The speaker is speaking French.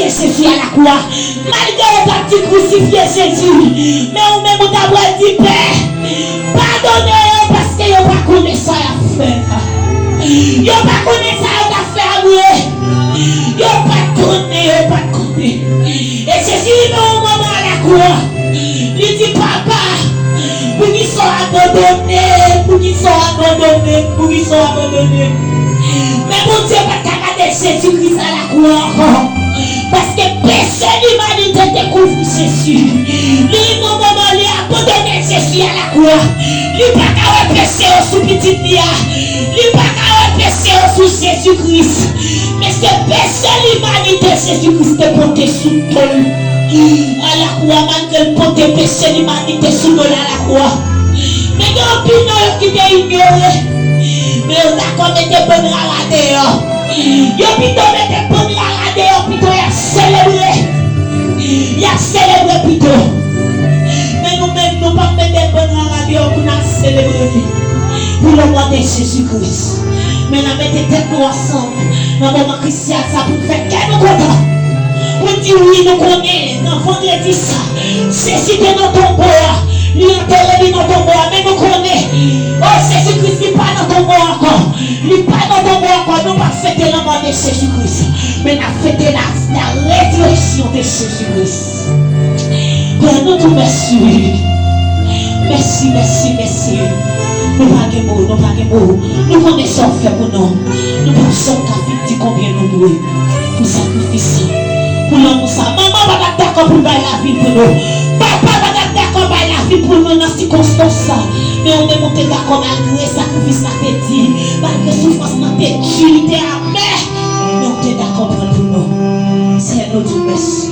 Jésus à la croix. Malgré le parti crucifié Jésus. Mais on même d'avoir dit Père, pardonnez parce que vous ne connaissez pas ça à faire. Vous ne connaissez pas ça à faire. Vous ne connaissez pas. Et Jésus au moment à la croix. Il dit papa, pour qu'ils soient abandonnés, pour qu'ils soient abandonnés, pour qu'ils soient abandonnés. Mais mon Dieu, pas qu'à Jésus-Christ à la croix encore. Parce que personne l'humanité découvre Jésus. Lui, mon moment, il a abandonné Jésus à la croix. Lui, pas qu'à repasser au sous petit lia. Lui, pas qu'à repasser au sous Jésus-Christ. Mais ce personne l'humanité, Jésus-Christ est porté sous tôle. À la croix, malgré le porté péché l'humanité sous tôle à la croix. Mais il y a un opinion qui t'a ignoré. Mais on a comme été bonne radeur. Il y a plutôt été bonne radeur, plutôt il a célébré. Il a célébré plutôt. Mais nous-mêmes, nous ne pouvons pas mettre des bonnes radeur pour nous célébrer. Pour le roi de Jésus-Christ. Mais nous mettons tête nous ensemble. Dans le moment Christian, ça pour faire qu'elle nous content. On dit oui, nous connaissons. Dans vendredi ça. Jésus est dans ton bois. Il est dans ton bois. Mais nous connaissons. Oh, Jésus-Christ n'est pas dans ton bois encore. Il n'est pas dans ton bois encore. Nous ne pas fêter la mort de Jésus-Christ. Mais nous fêter la résurrection de Jésus-Christ. Père, nous te remercions. Merci, merci, merci. Nous ne pouvons pas nous connaissons fait pour nous. Nous pensons qu'à fait combien nous devons pour sacrifice. Pour l'amour ça. Maman va d'accord pour la vie pour nous. Papa va d'accord pour la vie pour nous dans ces circonstances. Mais on est monté d'accord malgré sacrifice à petit, malgré souffrance à petit, il était amer. Mais on est d'accord pour nous. C'est notre merci.